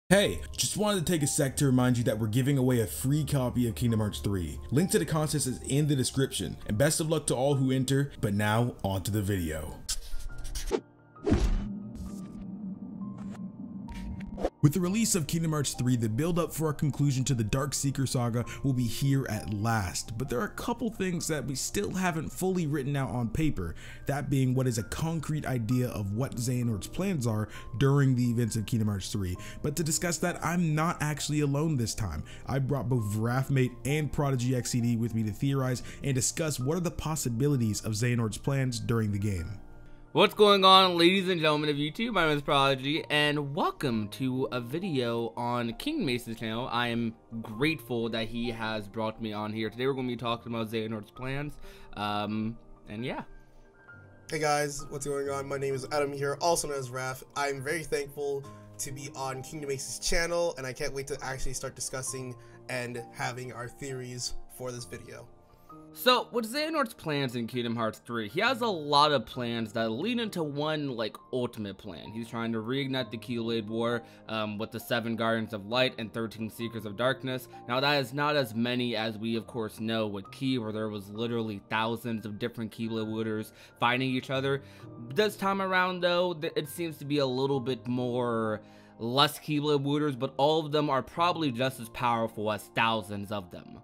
Hey, just wanted to take a sec to remind you that we're giving away a free copy of Kingdom Hearts 3. Link to the contest is in the description, and best of luck to all who enter, but now on to the video. With the release of Kingdom Hearts 3, the build up for our conclusion to the Dark Seeker saga will be here at last, but there are a couple things that we still haven't fully written out on paper, that being what is a concrete idea of what Xehanort's plans are during the events of Kingdom Hearts 3. But to discuss that, I'm not actually alone this time. I brought both Wrathmate and Prodigy XCD with me to theorize and discuss what are the possibilities of Xehanort's plans during the game. What's going on, ladies and gentlemen of YouTube? My name is Prodigy, and welcome to a video on KingdomAce's channel. I am grateful that he has brought me on here. Today we're going to be talking about Xehanort's plans, and yeah. Hey guys, what's going on? My name is Adam here, also known as Raph. I'm very thankful to be on KingdomAce's channel, and I can't wait to actually start discussing and having our theories for this video. So, with Xehanort's plans in Kingdom Hearts 3, he has a lot of plans that lead into one, ultimate plan. He's trying to reignite the Keyblade War with the 7 Guardians of Light and 13 Seekers of Darkness. Now, that is not as many as we, of course, know with Key, where there was literally thousands of different Keyblade wielders fighting each other. This time around, though, it seems to be a little bit more less Keyblade wielders, but all of them are probably just as powerful as thousands of them.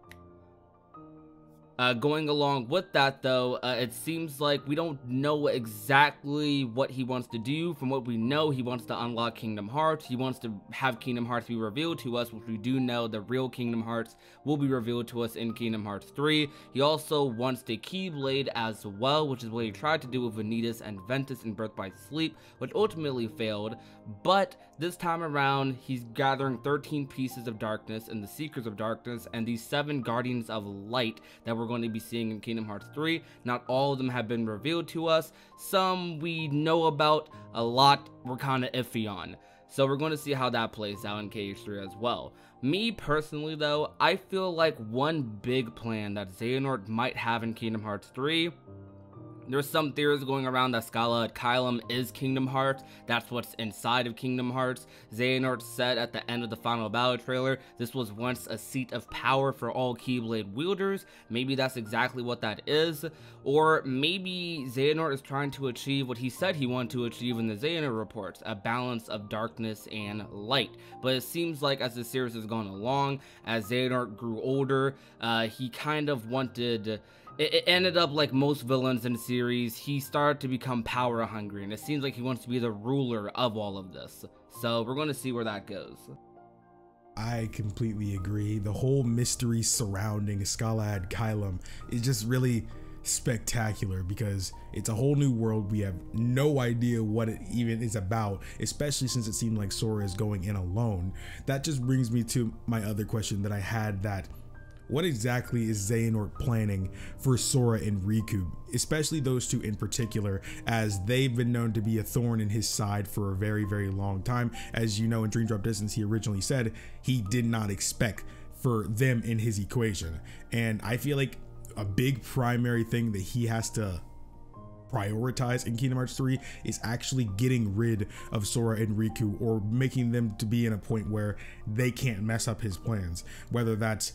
Going along with that, though, it seems like we don't know exactly what he wants to do. From what we know, he wants to unlock Kingdom Hearts. He wants to have Kingdom Hearts be revealed to us, which we do know the real Kingdom Hearts will be revealed to us in Kingdom Hearts 3. He also wants the Keyblade as well, which is what he tried to do with Vanitas and Ventus in Birth by Sleep, which ultimately failed. But this time around, he's gathering 13 pieces of darkness and the Seekers of Darkness and these 7 Guardians of Light that we're going to be seeing in Kingdom Hearts 3. Not all of them have been revealed to us. Some we know about, a lot we're kind of iffy on. So we're going to see how that plays out in KH3 as well. Me personally, though, I feel like one big plan that Xehanort might have in Kingdom Hearts 3, there's some theories going around that Scala Kylum is Kingdom Hearts. That's what's inside of Kingdom Hearts. Xehanort said at the end of the final battle trailer, this was once a seat of power for all Keyblade wielders. Maybe that's exactly what that is. Or maybe Xehanort is trying to achieve what he said he wanted to achieve in the Xehanort reports, a balance of darkness and light. But it seems like as the series has gone along, as Xehanort grew older, he kind of wanted... It ended up like most villains in the series, he started to become power hungry, and it seems like he wants to be the ruler of all of this. So we're going to see where that goes. I completely agree. The whole mystery surrounding Scala Kylum is just really spectacular because it's a whole new world. We have no idea what it even is about, especially since it seemed like Sora is going in alone. That just brings me to my other question that I had, that what exactly is Xehanort planning for Sora and Riku, especially those two in particular, as they've been known to be a thorn in his side for a very, very long time. As you know, in Dream Drop Distance, he originally said he did not expect for them in his equation. And I feel like a big primary thing that he has to prioritize in Kingdom Hearts 3 is actually getting rid of Sora and Riku, or making them to be in a point where they can't mess up his plans. Whether that's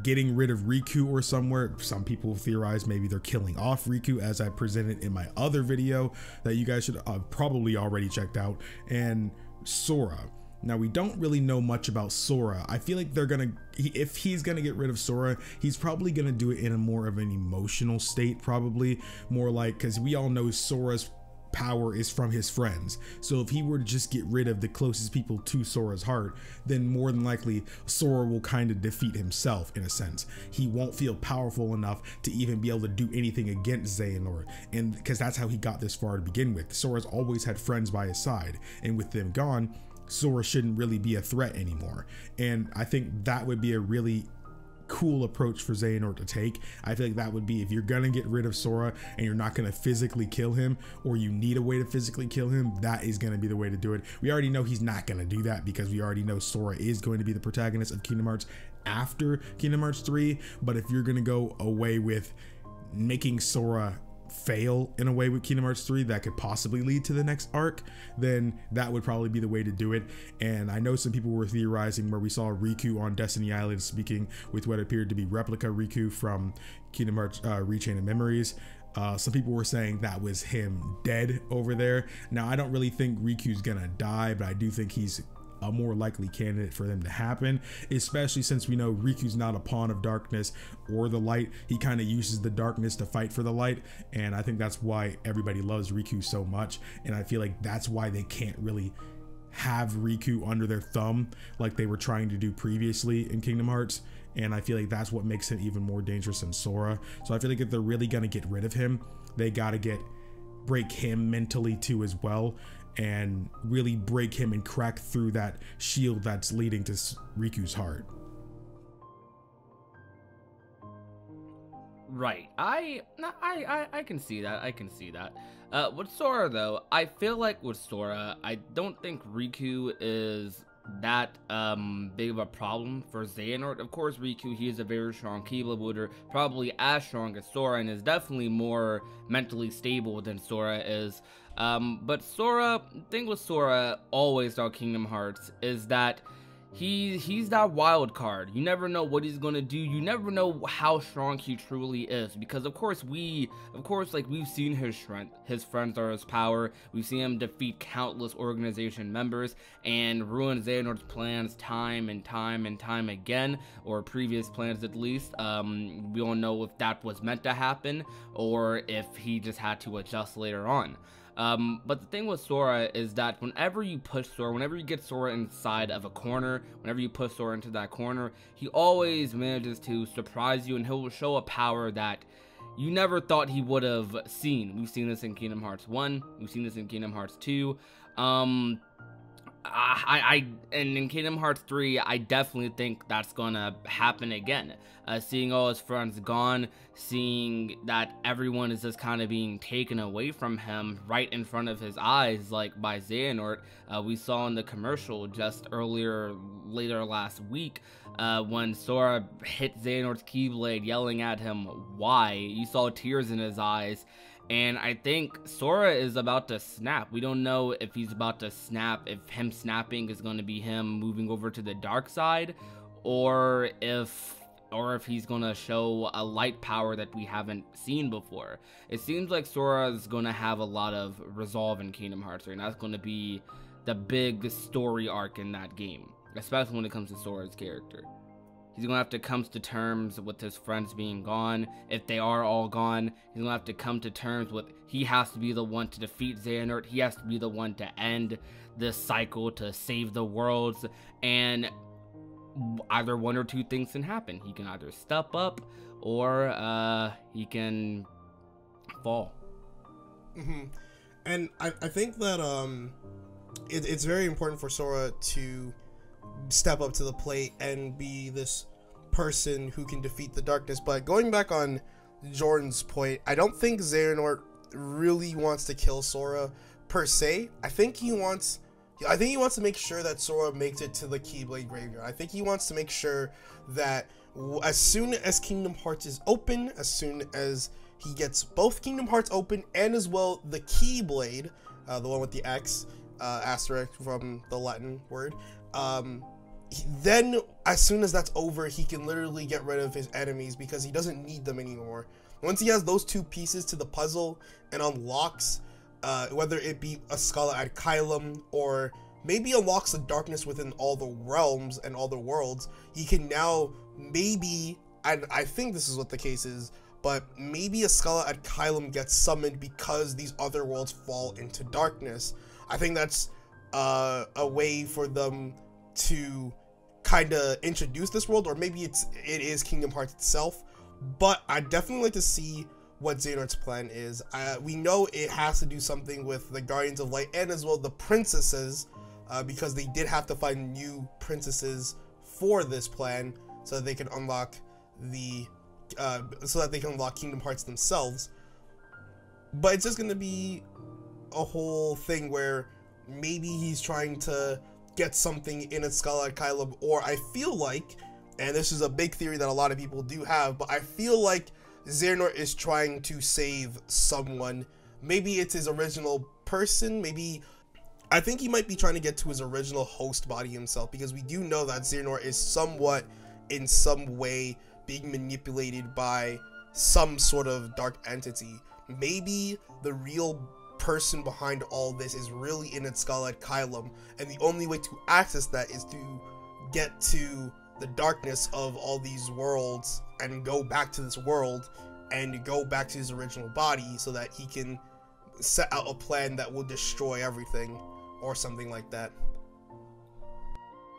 getting rid of Riku or somewhere, some people theorize maybe they're killing off Riku, as I presented in my other video that you guys should probably already checked out, and Sora. Now, we don't really know much about Sora. I feel like they're gonna, if he's gonna get rid of Sora, he's probably gonna do it in a more of an emotional state, probably more like, because we all know Sora's power is from his friends. So if he were to just get rid of the closest people to Sora's heart, then more than likely Sora will kind of defeat himself in a sense. He won't feel powerful enough to even be able to do anything against Xehanort, and because that's how he got this far to begin with. Sora's always had friends by his side, and with them gone, Sora shouldn't really be a threat anymore. And I think that would be a really cool approach for Xehanort to take. I feel like that would be, if you're gonna get rid of Sora and you're not gonna physically kill him, or you need a way to physically kill him, that is gonna be the way to do it. We already know he's not gonna do that because we already know Sora is going to be the protagonist of Kingdom Hearts after Kingdom Hearts 3. But if you're gonna go away with making Sora fail in a way with Kingdom Hearts 3 that could possibly lead to the next arc, then that would probably be the way to do it. And I know some people were theorizing where we saw Riku on Destiny Island speaking with what appeared to be replica Riku from Kingdom Hearts Rechain of Memories. Some people were saying that was him dead over there. Now, I don't really think Riku's gonna die, but I do think he's a more likely candidate for them to happen, especially since we know Riku's not a pawn of darkness or the light. He kind of uses the darkness to fight for the light, and I think that's why everybody loves Riku so much. And I feel like that's why they can't really have Riku under their thumb like they were trying to do previously in Kingdom Hearts. And I feel like that's what makes him even more dangerous than Sora. So I feel like if they're really gonna get rid of him, they gotta break him mentally too as well, and really break him and crack through that shield that's leading to Riku's heart. Right. I can see that. I can see that. With Sora though, I feel like with Sora, I don't think Riku is that big of a problem for Xehanort. Of course, Riku, he is a very strong Keyblade wielder, probably as strong as Sora, and is definitely more mentally stable than Sora is. But Sora, the thing with Sora always throughout Kingdom Hearts is that he's that wild card. You never know what he's gonna do. You never know how strong he truly is, because of course we've seen his strength. His friends are his power. We've seen him defeat countless organization members and ruin Xehanort's plans time and time again, or previous plans at least. We don't know if that was meant to happen or if he just had to adjust later on. But the thing with Sora is that whenever you push Sora, whenever you get Sora inside of a corner, whenever you push Sora into that corner, he always manages to surprise you, and he'll show a power that you never thought he would have seen. We've seen this in Kingdom Hearts 1, we've seen this in Kingdom Hearts 2, and in Kingdom Hearts 3, I definitely think that's gonna happen again. Seeing all his friends gone, seeing that everyone is just kind of being taken away from him right in front of his eyes, like by Xehanort. We saw in the commercial just later last week, when Sora hit Xehanort's Keyblade, yelling at him, "Why?" You saw tears in his eyes. And I think Sora is about to snap. We don't know if he's about to snap, if him snapping is going to be him moving over to the dark side, or if he's going to show a light power that we haven't seen before. It seems like Sora is going to have a lot of resolve in Kingdom Hearts, and that's going to be the big story arc in that game, especially when it comes to Sora's character. He's going to have to come to terms with his friends being gone. If they are all gone, he's going to have to come to terms with he has to be the one to defeat Xehanort. He has to be the one to end this cycle, to save the worlds. And either one or two things can happen. He can either step up or he can fall. Mm-hmm. And I think that it's very important for Sora to step up to the plate and be this person who can defeat the darkness. But going back on Jordan's point, I don't think Xehanort really wants to kill Sora per se. I think he wants to make sure that Sora makes it to the Keyblade graveyard. I think he wants to make sure that as soon as Kingdom Hearts is open, as soon as he gets both Kingdom Hearts open and as well the Keyblade, the one with the X, asterisk from the Latin word, then as soon as that's over, he can literally get rid of his enemies because he doesn't need them anymore. Once he has those two pieces to the puzzle and unlocks, whether it be a Scholar at Kylum or maybe unlocks the darkness within all the realms and all the worlds, he can now maybe, and I think this is what the case is, but maybe a Scholar at Kylum gets summoned because these other worlds fall into darkness. I think that's a way for them to kind of introduce this world, or maybe it is Kingdom Hearts itself. But I definitely like to see what Xehanort's plan is. We know it has to do something with the Guardians of Light and as well the princesses, because they did have to find new princesses for this plan so that they can unlock Kingdom Hearts themselves. But it's just gonna be a whole thing where maybe he's trying to get something in a Scholar at Kylum, or I feel like, and this is a big theory that a lot of people do have, but I feel like Xehanort is trying to save someone. Maybe it's his original person, maybe I think he might be trying to get to his original host body himself, because we do know that Xehanort is somewhat, in some way, being manipulated by some sort of dark entity. Maybe the real person behind all this is really in its Skull Kylum, and the only way to access that is to get to the darkness of all these worlds and go back to this world and go back to his original body so that he can set out a plan that will destroy everything or something like that.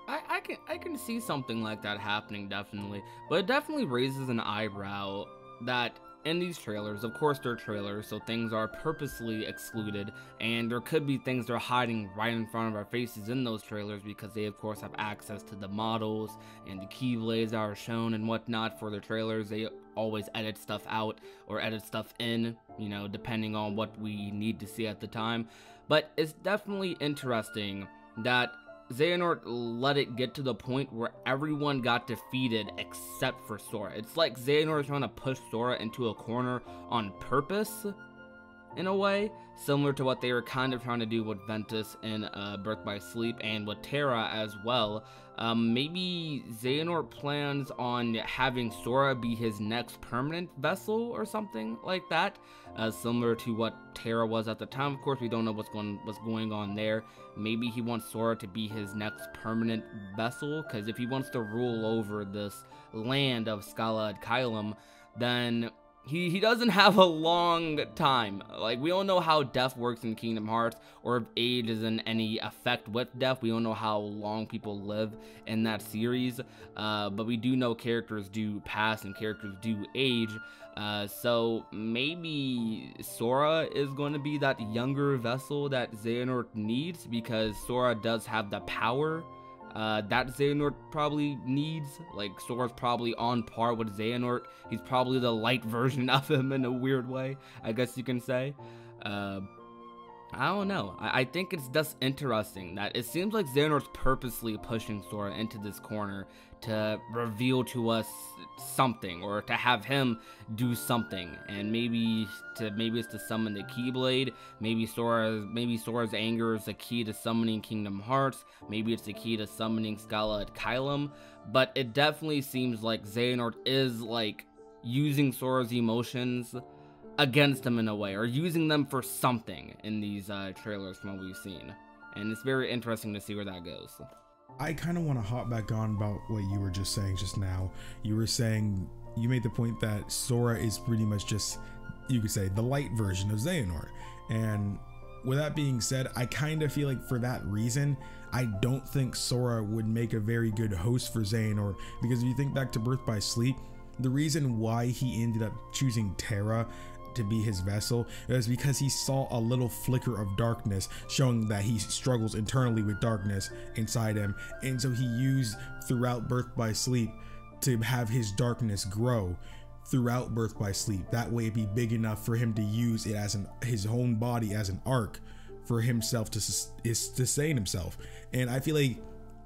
I can see something like that happening, definitely, but it definitely raises an eyebrow that in these trailers, of course they're trailers, so things are purposely excluded, and there could be things they're hiding right in front of our faces in those trailers, because they of course have access to the models and the keyblades that are shown and whatnot for their trailers. They always edit stuff out or edit stuff in, you know, depending on what we need to see at the time. But it's definitely interesting that Xehanort let it get to the point where everyone got defeated except for Sora. It's like Xehanort is trying to push Sora into a corner on purpose, in a way, similar to what they were kind of trying to do with Ventus in Birth by Sleep and with Terra as well. Maybe Xehanort plans on having Sora be his next permanent vessel or something like that, similar to what Terra was at the time. Of course, we don't know what's going on there. Maybe he wants Sora to be his next permanent vessel, because if he wants to rule over this land of Skull Kylum, then he doesn't have a long time. Like, we don't know how death works in Kingdom Hearts, or if age is in any effect with death. We don't know how long people live in that series, but we do know characters do pass and characters do age. So maybe Sora is going to be that younger vessel that Xehanort needs, because Sora does have the power that Xehanort probably needs. Like, Sora's probably on par with Xehanort. He's probably the light version of him in a weird way, I guess you can say. I don't know. I think it's just interesting that it seems like Xehanort's purposely pushing Sora into this corner to reveal to us something, or to have him do something, and maybe it's to summon the Keyblade. Maybe Sora's anger is the key to summoning Kingdom Hearts. Maybe it's the key to summoning Skull Kylum. But it definitely seems like Xehanort is like using Sora's emotions against him in a way, or using them for something in these trailers from what we've seen, and it's very interesting to see where that goes. I kind of want to hop back on about what you were just saying just now. You were saying, you made the point that Sora is pretty much just, you could say, the light version of Xehanort. And with that being said, I kind of feel like for that reason, I don't think Sora would make a very good host for Xehanort, because if you think back to Birth by Sleep, the reason why he ended up choosing Terra to be his vessel is because he saw a little flicker of darkness, showing that he struggles internally with darkness inside him, and so he used throughout Birth by Sleep to have his darkness grow throughout Birth by Sleep. That way it'd be big enough for him to use it as his own body as an arc for himself to sustain himself. And I feel like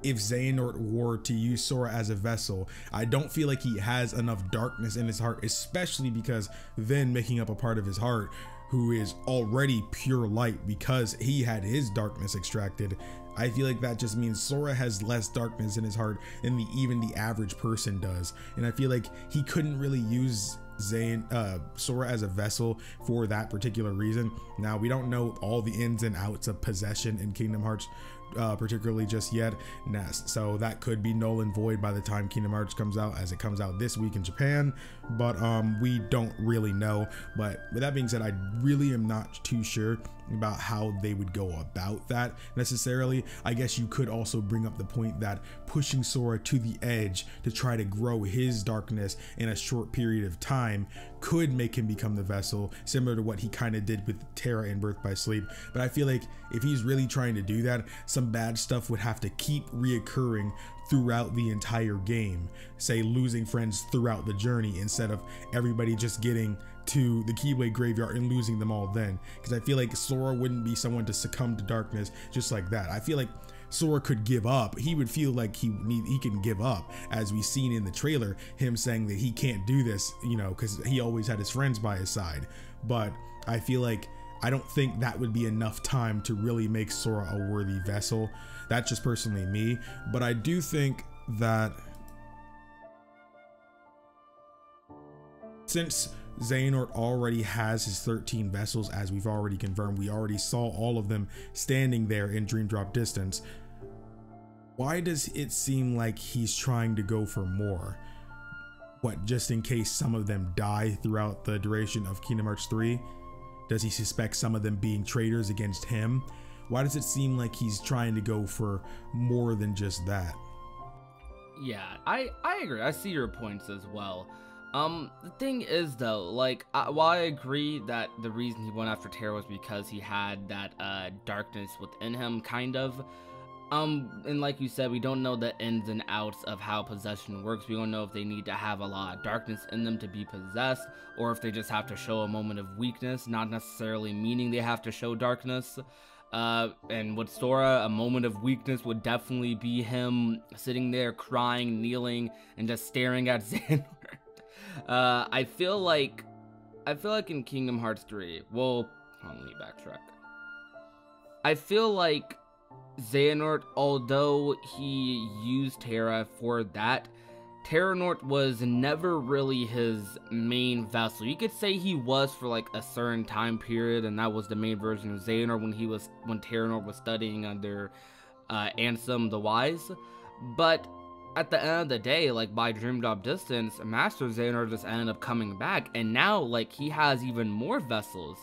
if Xehanort were to use Sora as a vessel, I don't feel like he has enough darkness in his heart, especially because then making up a part of his heart who is already pure light because he had his darkness extracted. I feel like that just means Sora has less darkness in his heart than even the average person does. And I feel like he couldn't really use Sora as a vessel for that particular reason. Now, we don't know all the ins and outs of possession in Kingdom Hearts particularly just yet, so that could be null and void by the time Kingdom Hearts comes out, as it comes out this week in Japan, but we don't really know. But with that being said, I really am not too sure about how they would go about that necessarily. I guess you could also bring up the point that pushing Sora to the edge to try to grow his darkness in a short period of time could make him become the vessel, similar to what he kind of did with Terra in Birth by Sleep. But I feel like if he's really trying to do that, some bad stuff would have to keep reoccurring throughout the entire game, say losing friends throughout the journey instead of everybody just getting to the Keyblade graveyard and losing them all then, because I feel like Sora wouldn't be someone to succumb to darkness just like that. I feel like Sora could give up. He would feel like he can give up, as we've seen in the trailer, him saying that he can't do this, you know, because he always had his friends by his side. But I feel like I don't think that would be enough time to really make Sora a worthy vessel. That's just personally me, but I do think that since Xehanort already has his 13 vessels, as we've already confirmed, we already saw all of them standing there in Dream Drop distance, why does it seem like he's trying to go for more? What, just in case some of them die throughout the duration of Kingdom Hearts 3? Does he suspect some of them being traitors against him? Why does it seem like he's trying to go for more than just that? Yeah, I agree. I see your points as well. The thing is though, like, while I agree that the reason he went after Terra was because he had that darkness within him, kind of, and like you said, we don't know the ins and outs of how possession works. We don't know if they need to have a lot of darkness in them to be possessed, or if they just have to show a moment of weakness, not necessarily meaning they have to show darkness. And with Sora, a moment of weakness would definitely be him sitting there crying, kneeling, and just staring at Xehanort. I feel like in Kingdom Hearts 3, well, hold on, let me backtrack. I feel like Xehanort, although he used Terra for that, Terranort was never really his main vessel. You could say he was for like a certain time period, and that was the main version of Xehanort when Terranort was studying under Ansem the Wise. But at the end of the day, like, by Dream Drop distance, Master Xehanort just ended up coming back, and now, like, he has even more vessels.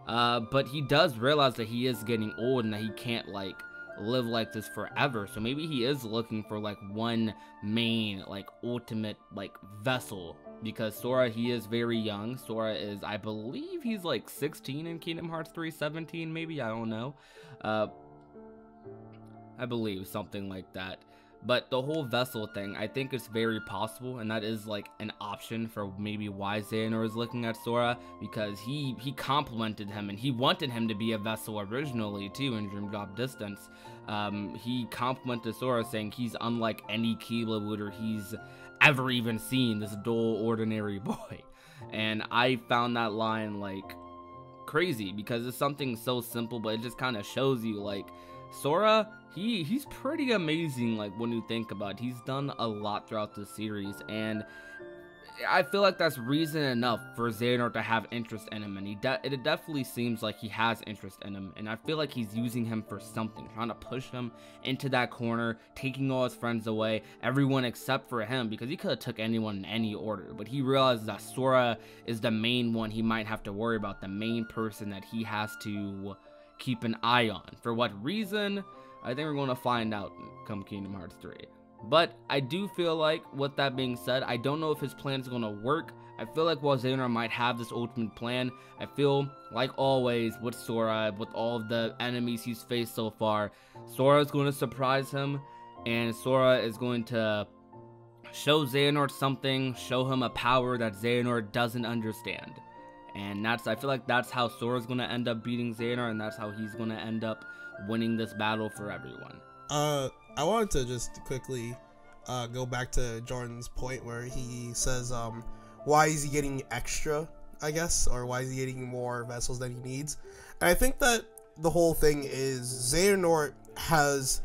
But he does realize that he is getting old and that he can't, like, live like this forever. So maybe he is looking for, like, one main, like, ultimate, like, vessel. Because Sora, he is very young. Sora is, I believe he's, like, 16 in Kingdom Hearts 3, 17 maybe, I don't know. I believe something like that. But the whole vessel thing, I think it's very possible, and that is like an option for maybe why Xehanort is looking at Sora, because he complimented him, and he wanted him to be a vessel originally too in Dream Drop Distance. He complimented Sora, saying he's unlike any Keyblade wielder he's ever even seen, this dull, ordinary boy. And I found that line, like, crazy, because it's something so simple, but it just kind of shows you, like, Sora, he's pretty amazing, like, when you think about it. He's done a lot throughout the series, and I feel like that's reason enough for Xehanort to have interest in him, and it definitely seems like he has interest in him, and I feel like he's using him for something, trying to push him into that corner, taking all his friends away, everyone except for him, because he could have took anyone in any order, but he realizes that Sora is the main one he might have to worry about, the main person that he has to keep an eye on. For what reason? I think we're going to find out come Kingdom Hearts 3. But I do feel like, with that being said, I don't know if his plan is going to work. I feel like while Xehanort might have this ultimate plan, I feel like always with Sora, with all of the enemies he's faced so far, Sora is going to surprise him, and Sora is going to show Xehanort something, show him a power that Xehanort doesn't understand. And I feel like that's how Sora's going to end up beating Xehanort, and that's how he's going to end up winning this battle for everyone. I wanted to just quickly go back to Jordan's point where he says, why is he getting extra, I guess, or why is he getting more vessels than he needs? And I think that the whole thing is Xehanort has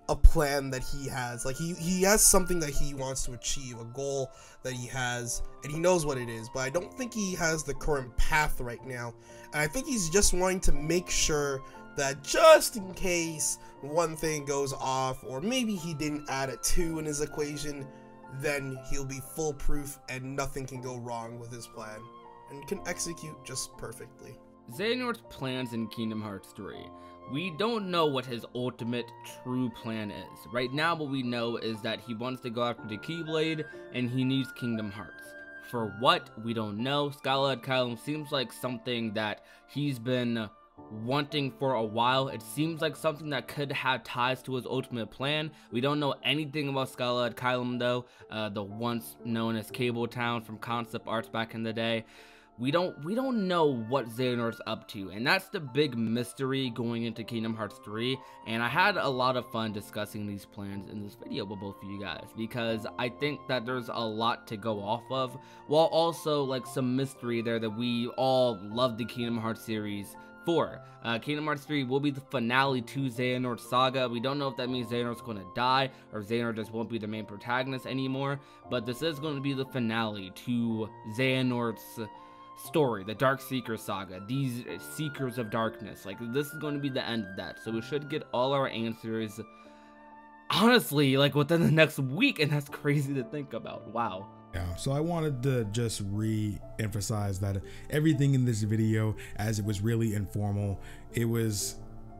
a plan that he has, like, he has something that he wants to achieve, a goal that he has, and he knows what it is, but I don't think he has the current path right now, and I think he's just wanting to make sure that just in case one thing goes off, or maybe he didn't add a 2 in his equation, then he'll be foolproof and nothing can go wrong with his plan, and can execute just perfectly. Xehanort's plans in Kingdom Hearts 3. We don't know what his ultimate true plan is. Right now what we know is that he wants to go after the Keyblade and he needs Kingdom Hearts. For what? We don't know. Scarlet Kylo seems like something that he's been wanting for a while. It seems like something that could have ties to his ultimate plan. We don't know anything about Scarlet Kylo though, the once known as Cable Town from concept arts back in the day. we don't know what Xehanort's up to, and that's the big mystery going into Kingdom Hearts 3. And I had a lot of fun discussing these plans in this video with both of you guys, because I think that there's a lot to go off of, while also like some mystery there that we all love the Kingdom Hearts series for. Kingdom Hearts 3 will be the finale to Xehanort's saga. We don't know if that means Xehanort's going to die, or if Xehanort just won't be the main protagonist anymore, but this is going to be the finale to Xehanort's story, the Dark Seeker saga, these Seekers of Darkness. Like, this is going to be the end of that, so we should get all our answers, honestly, like within the next week, and that's crazy to think about. Wow. Yeah, so I wanted to just re-emphasize that everything in this video, as it was really informal, it was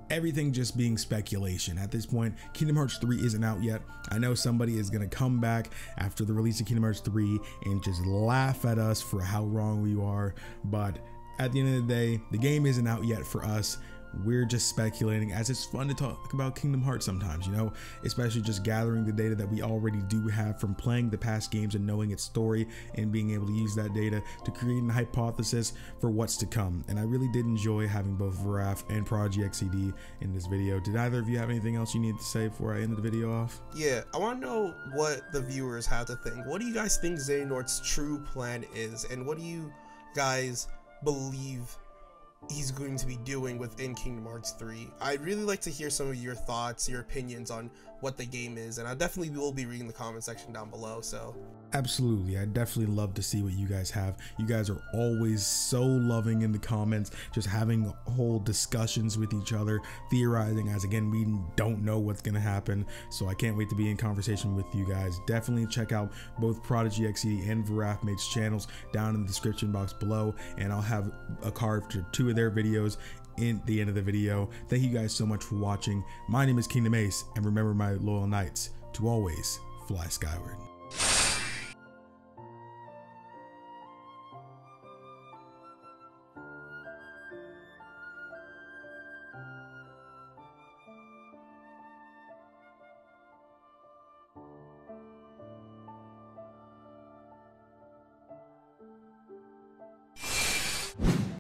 everything just being speculation. At this point, Kingdom Hearts 3 isn't out yet. I know somebody is going to come back after the release of Kingdom Hearts 3 and just laugh at us for how wrong we are, but at the end of the day, the game isn't out yet for us. We're just speculating, as it's fun to talk about Kingdom Hearts sometimes, you know, especially just gathering the data that we already do have from playing the past games and knowing its story, and being able to use that data to create a hypothesis for what's to come. And I really did enjoy having both Viraf and Prodigy XCD in this video. Did either of you have anything else you need to say before I end the video off? Yeah, I want to know what the viewers have to think. What do you guys think Xehanort's true plan is, and what do you guys believe he's going to be doing within Kingdom Hearts 3? I'd really like to hear some of your thoughts, your opinions on what the game is, and I definitely will be reading the comment section down below. So absolutely, I definitely love to see what you guys have. You guys are always so loving in the comments, just having whole discussions with each other, theorizing, as again, we don't know what's gonna happen, so I can't wait to be in conversation with you guys. Definitely check out both Prodigy XCD and Virafmate's channels down in the description box below, and I'll have a card for 2 of their videos in the end of the video. Thank you guys so much for watching. My name is KingdomAce, and remember, my loyal knights, to always fly skyward.